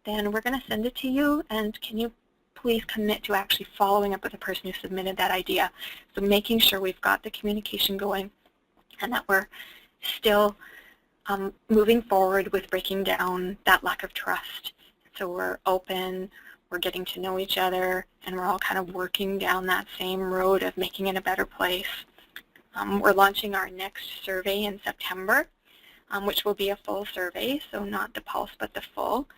then we're going to send it to you, and can you please commit to actually following up with the person who submitted that idea? So making sure we've got the communication going, and that we're still moving forward with breaking down that lack of trust. So we're open, we're getting to know each other, and we're all kind of working down that same road of making it a better place. We're launching our next survey in September, which will be a full survey, so not the pulse, but the full.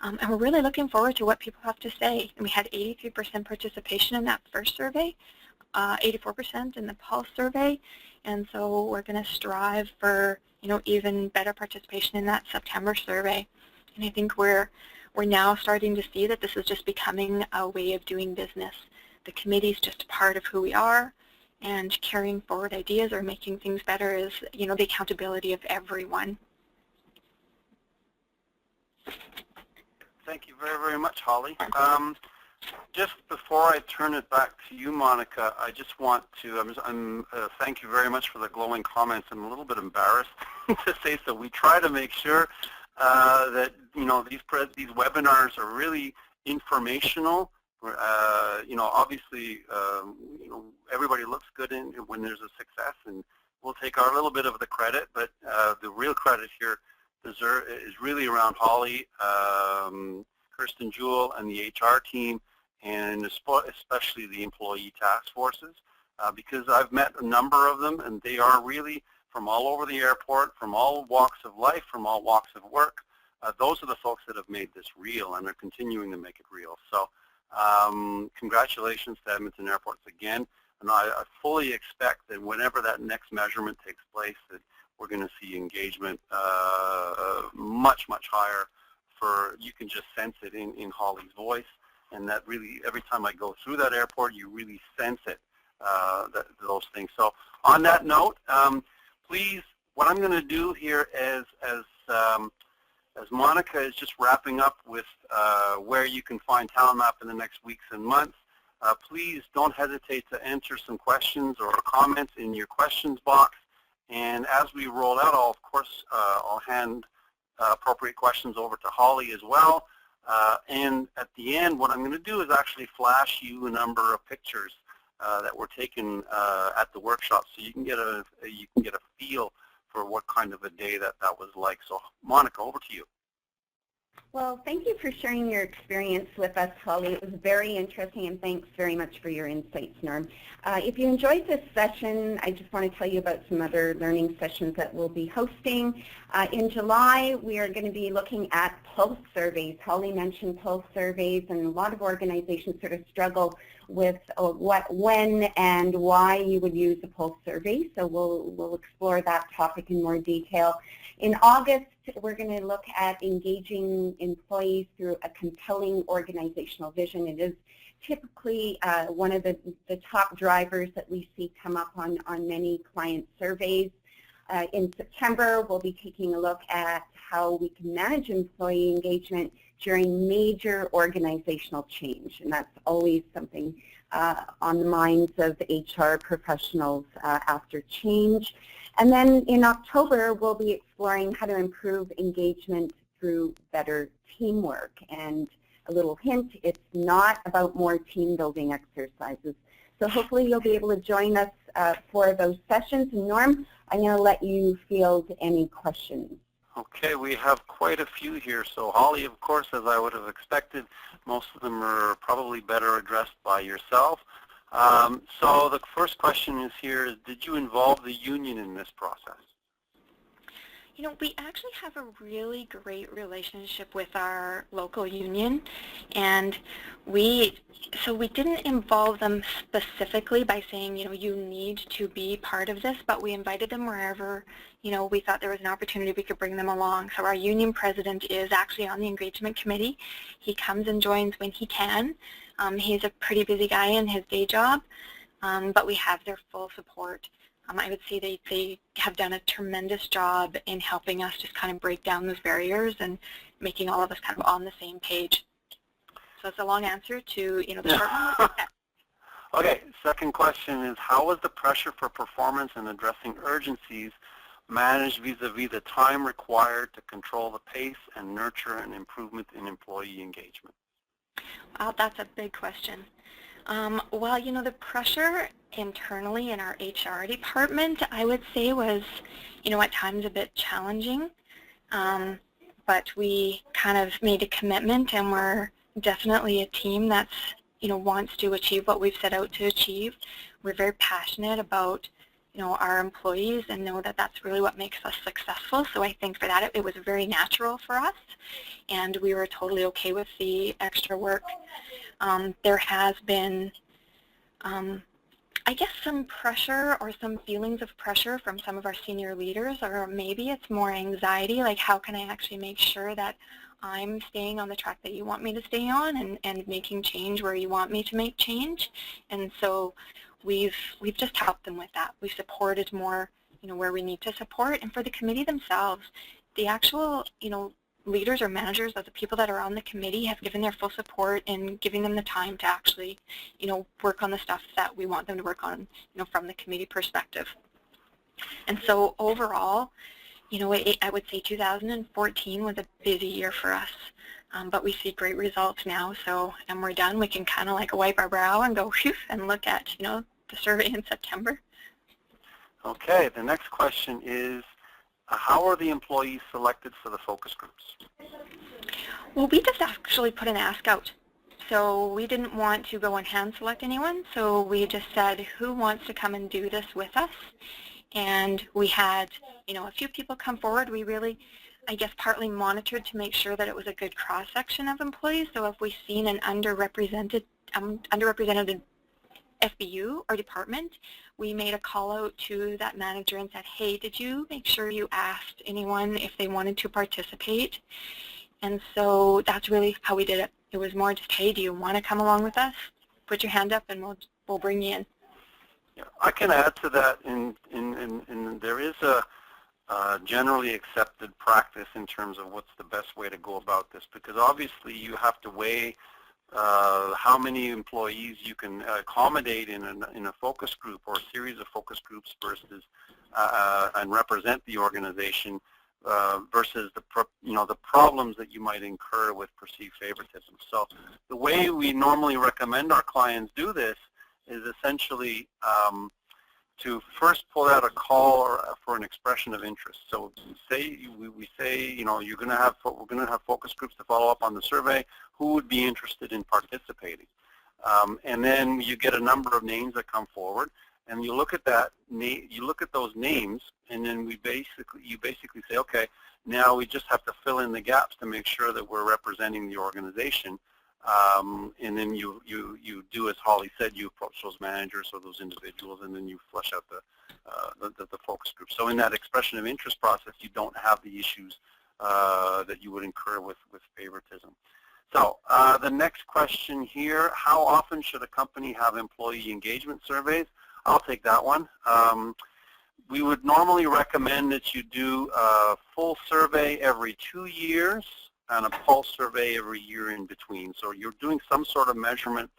And we're really looking forward to what people have to say. And we had 83% participation in that first survey, 84% in the pulse survey, and so we're going to strive for even better participation in that September survey. And I think we're now starting to see that this is just becoming a way of doing business. The committee is just a part of who we are, and carrying forward ideas or making things better is the accountability of everyone. Thank you very, very much, Holly. Just before I turn it back to you, Monica, I just want to thank you very much for the glowing comments. I'm a little bit embarrassed to say so. We try to make sure that these webinars are really informational. Obviously, everybody looks good when there's a success, and we'll take our little bit of the credit, but the real credit here is really around Holly, Kirsten, Jewel, and the HR team, and especially the employee task forces, because I've met a number of them, and they are really from all over the airport, from all walks of life, from all walks of work. Those are the folks that have made this real, and they're continuing to make it real. So congratulations to Edmonton Airports again, and I fully expect that whenever that next measurement takes place, that we're going to see engagement much, much higher. You can just sense it in Holly's voice, and that really, every time I go through that airport, you really sense it, those things. So on that note, please, what I'm going to do here is, as Monica is just wrapping up with where you can find TalentMap in the next weeks and months, please don't hesitate to enter some questions or comments in your questions box. And as we roll out, I'll, of course, I'll hand appropriate questions over to Holly as well. And at the end, what I'm going to do is actually flash you a number of pictures that were taken at the workshop, so you can get a feel for what kind of a day that was like. So, Monica, over to you. Well, thank you for sharing your experience with us, Holly. It was very interesting, and thanks very much for your insights, Norm. If you enjoyed this session, I just want to tell you about some other learning sessions that we'll be hosting. In July, we are going to be looking at pulse surveys. Holly mentioned pulse surveys, and a lot of organizations sort of struggle with what, when, and why you would use a pulse survey. So we'll explore that topic in more detail. In August, we're going to look at engaging employees through a compelling organizational vision. It is typically one of the top drivers that we see come up on many client surveys. In September, we'll be taking a look at how we can manage employee engagement during major organizational change, and that's always something on the minds of HR professionals after change. And then in October, we'll be exploring how to improve engagement through better teamwork. And a little hint, it's not about more team building exercises. So hopefully you'll be able to join us for those sessions. And Norm, I'm going to let you field any questions. Okay, we have quite a few here. So Holly, of course, as I would have expected, most of them are probably better addressed by yourself. So the first question is here, did you involve the union in this process? You know, we actually have a really great relationship with our local union, and we didn't involve them specifically by saying, you know, you need to be part of this, but we invited them wherever, you know, we thought there was an opportunity we could bring them along. So our union president is actually on the engagement committee. He comes and joins when he can. He's a pretty busy guy in his day job, but we have their full support. I would say they have done a tremendous job in helping us just kind of break down those barriers and making all of us kind of on the same page. So it's a long answer to, you know, the short one. Okay, second question is, how was the pressure for performance and addressing urgencies managed vis-a-vis the time required to control the pace and nurture an improvement in employee engagement? Well, that's a big question. Well, you know, the pressure internally in our HR department, I would say, was, you know, at times a bit challenging. But we kind of made a commitment, and we're definitely a team that's, you know, wants to achieve what we've set out to achieve. We're very passionate about, you know, our employees and know that that's really what makes us successful. So I think for that it was very natural for us, and we were totally okay with the extra work. There has been, I guess, some pressure or some feelings of pressure from some of our senior leaders, or maybe it's more anxiety, like how can I actually make sure that I'm staying on the track that you want me to stay on and making change where you want me to make change. And so we've just helped them with that. We've supported more, you know, where we need to support. And for the committee themselves, the actual, you know, leaders or managers of the people that are on the committee have given their full support in giving them the time to actually, you know, work on the stuff that we want them to work on, you know, from the committee perspective. And so overall, you know, I would say 2014 was a busy year for us, but we see great results now. So, and we're done. We can kind of like wipe our brow and go whew and look at, you know, the survey in September. Okay, the next question is, how are the employees selected for the focus groups? Well, we just actually put an ask out. So we didn't want to go and hand select anyone, so we just said, who wants to come and do this with us? And we had, you know, a few people come forward. We really, I guess, partly monitored to make sure that it was a good cross-section of employees. So if we've seen an underrepresented FBU or department, we made a call out to that manager and said, hey, did you make sure you asked anyone if they wanted to participate? And so that's really how we did it. It was more just, hey, do you want to come along with us? Put your hand up and we'll bring you in. Yeah, I can add to that. There is a generally accepted practice in terms of what's the best way to go about this, because obviously you have to weigh how many employees you can accommodate in a focus group or a series of focus groups versus and represent the organization versus the problems that you might incur with perceived favoritism. So the way we normally recommend our clients do this is essentially to first pull out a call for an expression of interest. So we say, we're going to have focus groups to follow up on the survey. Who would be interested in participating? And then you get a number of names that come forward, and you look at those names, and then you basically say, okay, now we just have to fill in the gaps to make sure that we're representing the organization. And then you do, as Holly said, you approach those managers or those individuals, and then you flesh out the focus group. So in that expression of interest process, you don't have the issues that you would incur with favoritism. So the next question here, how often should a company have employee engagement surveys? I'll take that one. We would normally recommend that you do a full survey every 2 years and a pulse survey every year in between. So you're doing some sort of measurement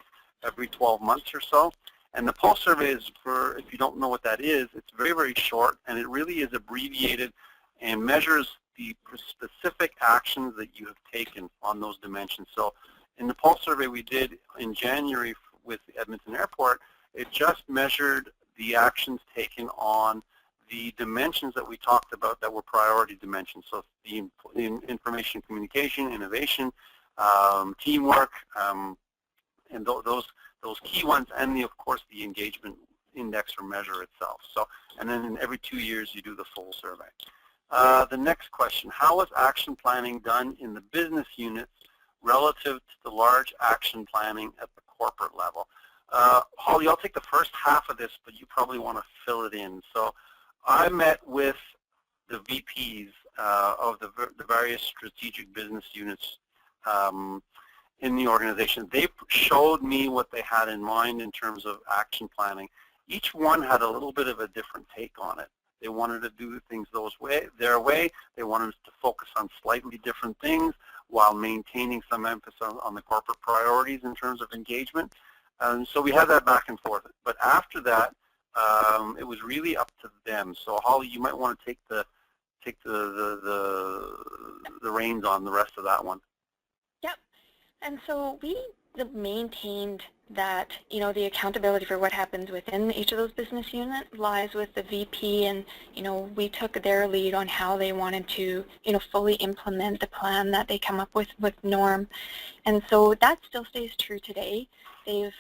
every 12 months or so. And the pulse survey is for, if you don't know what that is, it's very, very short, and it really is abbreviated and measures the specific actions that you have taken on those dimensions. So in the pulse survey we did in January with the Edmonton Airport, it just measured the actions taken on the dimensions that we talked about that were priority dimensions. So the information communication, innovation, teamwork, and those key ones, and of course the engagement index or measure itself. So, and then every 2 years you do the full survey. The next question, how is action planning done in the business units relative to the large action planning at the corporate level? Holly, I'll take the first half of this, but you probably want to fill it in. So I met with the VPs of the various strategic business units in the organization. They showed me what they had in mind in terms of action planning. Each one had a little bit of a different take on it. They wanted to do things their way. They wanted to focus on slightly different things while maintaining some emphasis on the corporate priorities in terms of engagement. So we had that back and forth. But after that, it was really up to them. So Holly, you might want to take the reins on the rest of that one. Yep. And so we maintained that, the accountability for what happens within each of those business units lies with the VP, and, we took their lead on how they wanted to, fully implement the plan that they come up with Norm. And so that still stays true today. They've,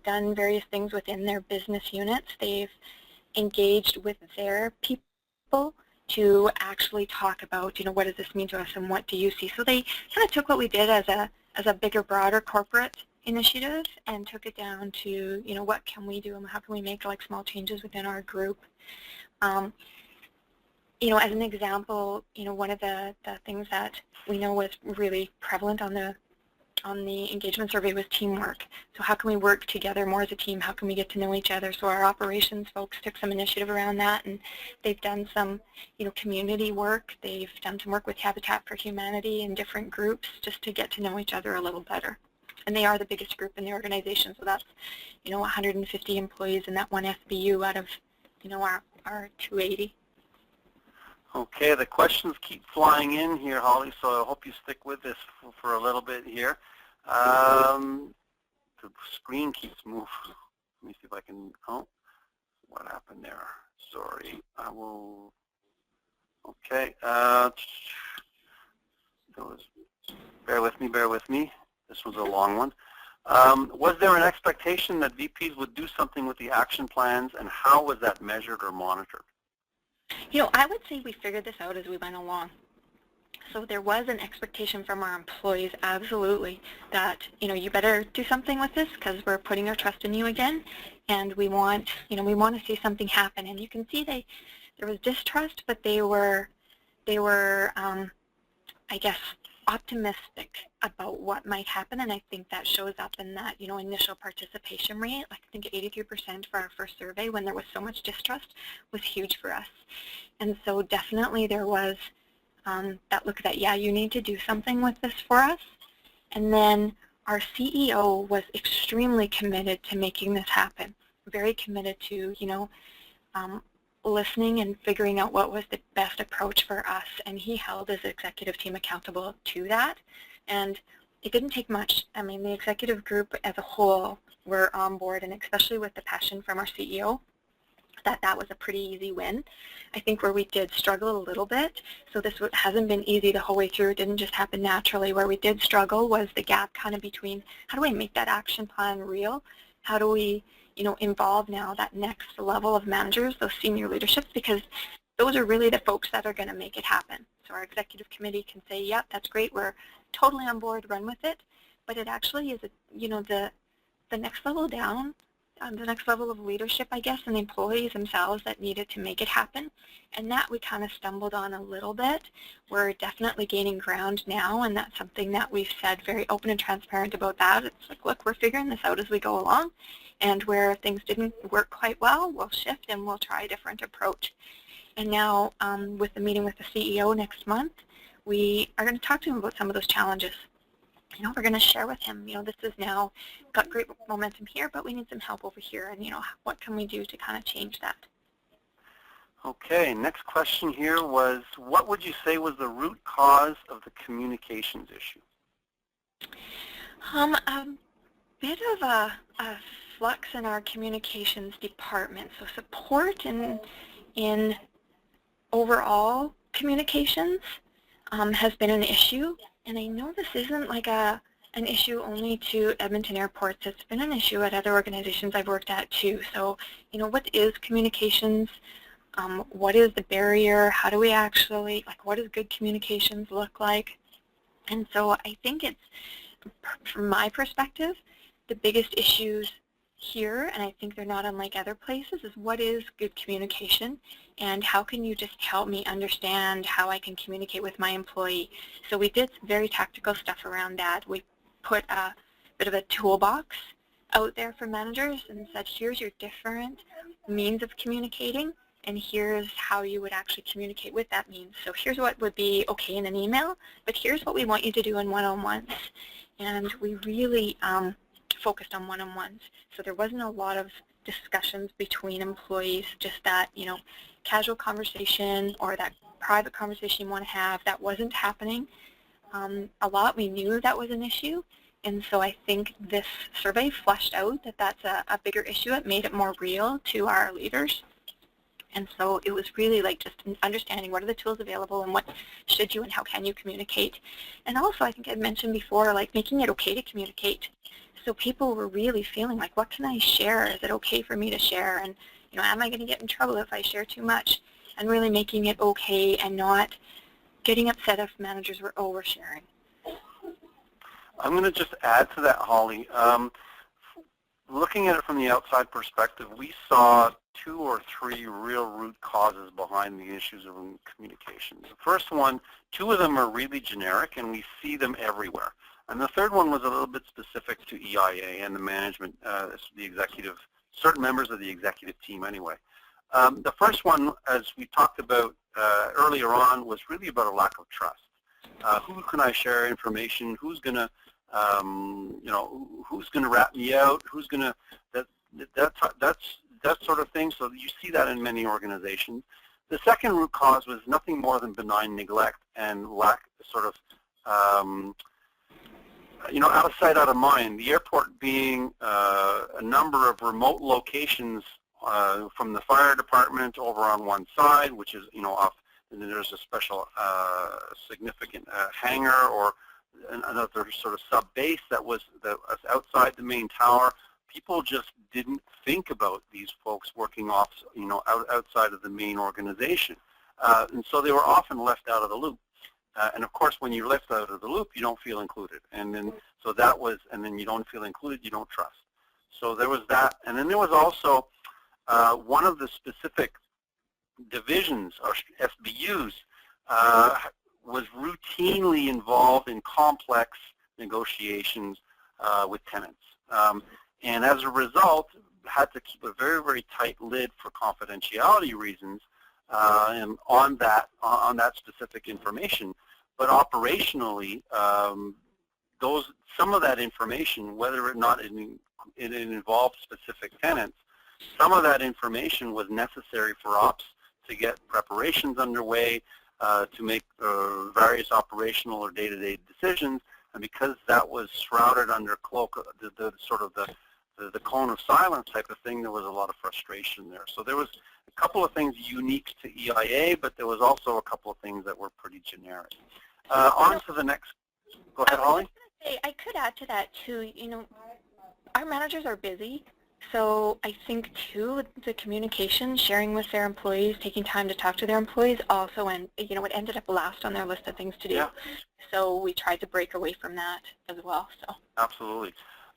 done various things within their business units. They've engaged with their people to actually talk about, what does this mean to us and what do you see? So they kind of took what we did as a bigger, broader corporate initiative and took it down to, what can we do and how can we make like small changes within our group. As an example, one of the things that we know was really prevalent on the engagement survey was teamwork. So how can we work together more as a team? How can we get to know each other? So our operations folks took some initiative around that, and they've done some, community work. They've done some work with Habitat for Humanity in different groups just to get to know each other a little better. And they are the biggest group in the organization, so that's, 150 employees in that one SBU out of, our 280. Okay, the questions keep flying in here, Holly, so I hope you stick with this for a little bit here. The screen keeps moving. Let me see if I can, what happened there? Sorry, I will, okay. Bear with me. This was a long one. Was there an expectation that VPs would do something with the action plans, and how was that measured or monitored? I would say we figured this out as we went along. So there was an expectation from our employees, absolutely, that, you better do something with this because we're putting our trust in you again, and we want, we want to see something happen. And you can see there was distrust, but they were, I guess, optimistic about what might happen, and I think that shows up in that, initial participation rate. Like, I think 83% for our first survey when there was so much distrust was huge for us. And so definitely there was that look that, yeah, you need to do something with this for us. And then our CEO was extremely committed to making this happen, very committed to, listening and figuring out what was the best approach for us, and he held his executive team accountable to that. And it didn't take much. I mean, the executive group as a whole were on board, and especially with the passion from our CEO, that was a pretty easy win. I think where we did struggle a little bit, so this hasn't been easy the whole way through, it didn't just happen naturally. Where we did struggle was the gap kind of between how do we make that action plan real? How do we, involve now that next level of managers, those senior leaderships, because those are really the folks that are going to make it happen. So our executive committee can say, yep, that's great, we're totally on board, run with it, but it actually is, the next level down, the next level of leadership, I guess, and the employees themselves that needed to make it happen. And that we kind of stumbled on a little bit. We're definitely gaining ground now, and that's something that we've said very open and transparent about that. It's like, look, we're figuring this out as we go along, and where things didn't work quite well, we'll shift and we'll try a different approach. And now with the meeting with the CEO next month, we are going to talk to him about some of those challenges. We're going to share with him, this is now got great momentum here, but we need some help over here, and, what can we do to kind of change that? Okay, next question here was, what would you say was the root cause of the communications issue? A bit of a flux in our communications department. So support in overall communications has been an issue. And I know this isn't like an issue only to Edmonton airports. It's been an issue at other organizations I've worked at too. So, what is communications? What is the barrier? How do we actually, what does good communications look like? And so I think it's, from my perspective, the biggest issues here, and I think they're not unlike other places, is what is good communication, and how can you just help me understand how I can communicate with my employee? So we did very tactical stuff around that. We put a bit of a toolbox out there for managers and said, here's your different means of communicating, and here's how you would actually communicate with that means. So here's what would be okay in an email, but here's what we want you to do in one-on-ones. And we really focused on one-on-ones. So there wasn't a lot of discussions between employees, just that, casual conversation or that private conversation you want to have. That wasn't happening a lot. We knew that was an issue. And so I think this survey fleshed out that that's a bigger issue. It made it more real to our leaders. And so it was really just understanding what are the tools available and what should you and how can you communicate. And also, I think I mentioned before, making it okay to communicate. So people were really feeling like, what can I share? Is it okay for me to share? And, am I going to get in trouble if I share too much? And really making it okay and not getting upset if managers were oversharing. I'm going to just add to that, Holly. Looking at it from the outside perspective, we saw 2 or 3 real root causes behind the issues of communications. The first one, 2 of them are really generic, and we see them everywhere. And the third one was a little bit specific to EIA and the management, the executive, certain members of the executive team anyway. The first one, as we talked about earlier on, was really about a lack of trust. Who can I share information? Who's going to, who's going to rat me out? Who's going to, that sort of thing. So you see that in many organizations. The second root cause was nothing more than benign neglect and lack of out of sight, out of mind. The airport being a number of remote locations from the fire department over on one side, which is, off, and then there's a special significant hangar or another sort of sub-base that was outside the main tower. People just didn't think about these folks working off, outside of the main organization. And so they were often left out of the loop. And of course, when you're left out of the loop, you don't feel included. And then, so that was, and then you don't feel included, you don't trust. So there was that. And then there was also one of the specific divisions, or SBUs, was routinely involved in complex negotiations with tenants. And as a result, had to keep a very, very tight lid for confidentiality reasons and on that specific information. But operationally, some of that information, whether or not it involved specific tenants, some of that information was necessary for ops to get preparations underway, to make various operational or day-to-day decisions. And because that was shrouded under cloak, the cone of silence type of thing, there was a lot of frustration there. So there was a couple of things unique to EIA, but there was also a couple of things that were pretty generic. On to the next. Go ahead, Holly. I could add to that too. Our managers are busy, so I think too the communication, sharing with their employees, taking time to talk to their employees, also, and it ended up last on their list of things to do. Yeah. So we tried to break away from that as well. So absolutely.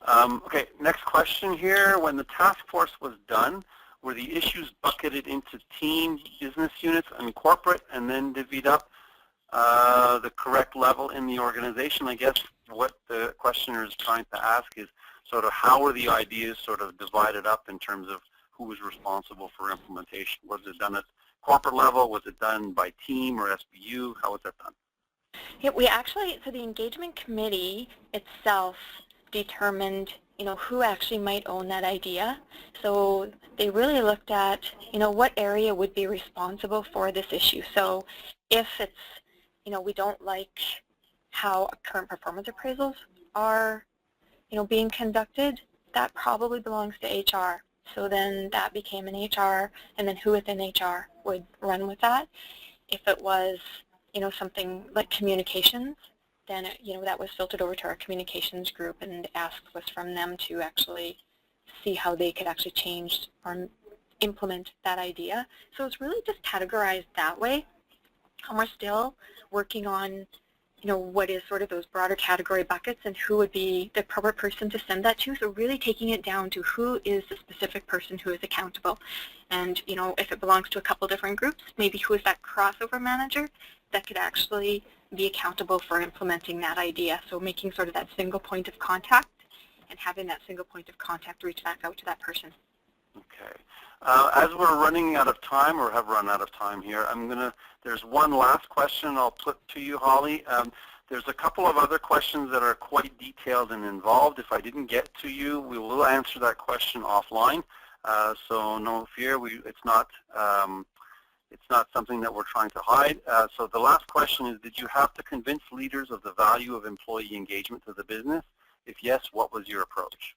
Okay, next question here. When the task force was done, were the issues bucketed into team, business units, and corporate, and then divvied up the correct level in the organization? I guess what the questioner is trying to ask is sort of how were the ideas sort of divided up in terms of who was responsible for implementation? Was it done at corporate level? Was it done by team or SBU? How was that done? Yeah, we actually, so the engagement committee itself determined, who actually might own that idea. So they really looked at, what area would be responsible for this issue. So if it's, we don't like how current performance appraisals are, being conducted, that probably belongs to HR. So then that became an HR, and then who within HR would run with that. If it was, something like communications, then, that was filtered over to our communications group, and ask was from them to actually see how they could actually change or implement that idea. So it's really just categorized that way. And we're still working on, what is sort of those broader category buckets and who would be the proper person to send that to. So really taking it down to who is the specific person who is accountable. And, if it belongs to a couple different groups, maybe who is that crossover manager that could actually be accountable for implementing that idea. So making sort of that single point of contact and having that single point of contact reach back out to that person. Okay. As we're running out of time, or have run out of time here, there's one last question I'll put to you, Holly. There's a couple of other questions that are quite detailed and involved. If I didn't get to you, we will answer that question offline. So no fear, it's not something that we're trying to hide. So the last question is, did you have to convince leaders of the value of employee engagement to the business? If yes, what was your approach?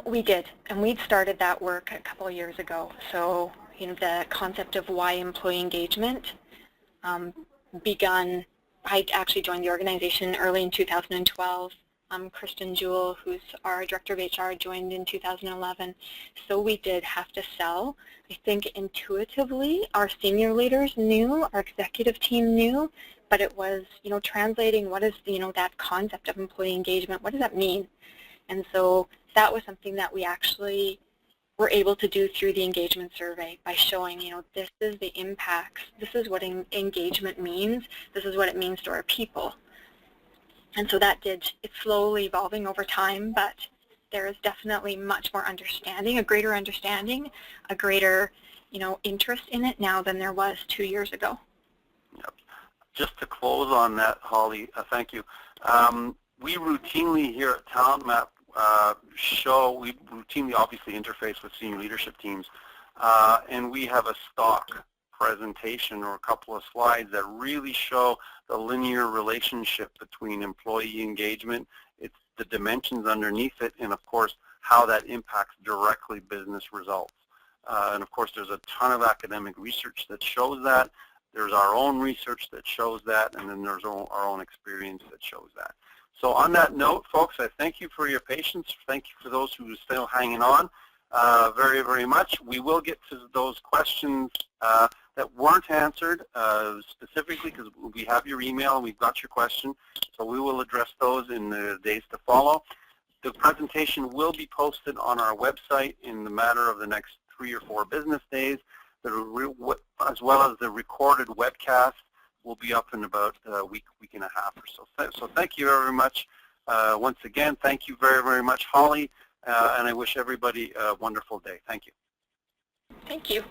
We did, and we'd started that work a couple of years ago. So, the concept of why employee engagement begun. I actually joined the organization early in 2012. Kristen Jewell, who's our director of HR, joined in 2011. So we did have to sell. I think intuitively our senior leaders knew, our executive team knew, but it was, translating what is, that concept of employee engagement, what does that mean? And so that was something that we actually were able to do through the engagement survey by showing, this is the impacts, this is what engagement means, this is what it means to our people. And so it's slowly evolving over time, but there is definitely much more understanding, a greater understanding, a greater, interest in it now than there was 2 years ago. Yep. Just to close on that, Holly, thank you. We routinely here at TalentMap we routinely obviously interface with senior leadership teams, and we have a stock presentation or a couple of slides that really show the linear relationship between employee engagement, it's the dimensions underneath it, and of course how that impacts directly business results. And of course there's a ton of academic research that shows that, there's our own research that shows that, and then there's our own experience that shows that. So on that note, folks, I thank you for your patience. Thank you for those who are still hanging on very, very much. We will get to those questions that weren't answered specifically because we have your email and we've got your question. So we will address those in the days to follow. The presentation will be posted on our website in the matter of the next 3 or 4 business days, as well as the recorded webcast will be up in about a week and a half or so. So thank you very much. Once again, thank you very, very much, Holly, and I wish everybody a wonderful day. Thank you. Thank you.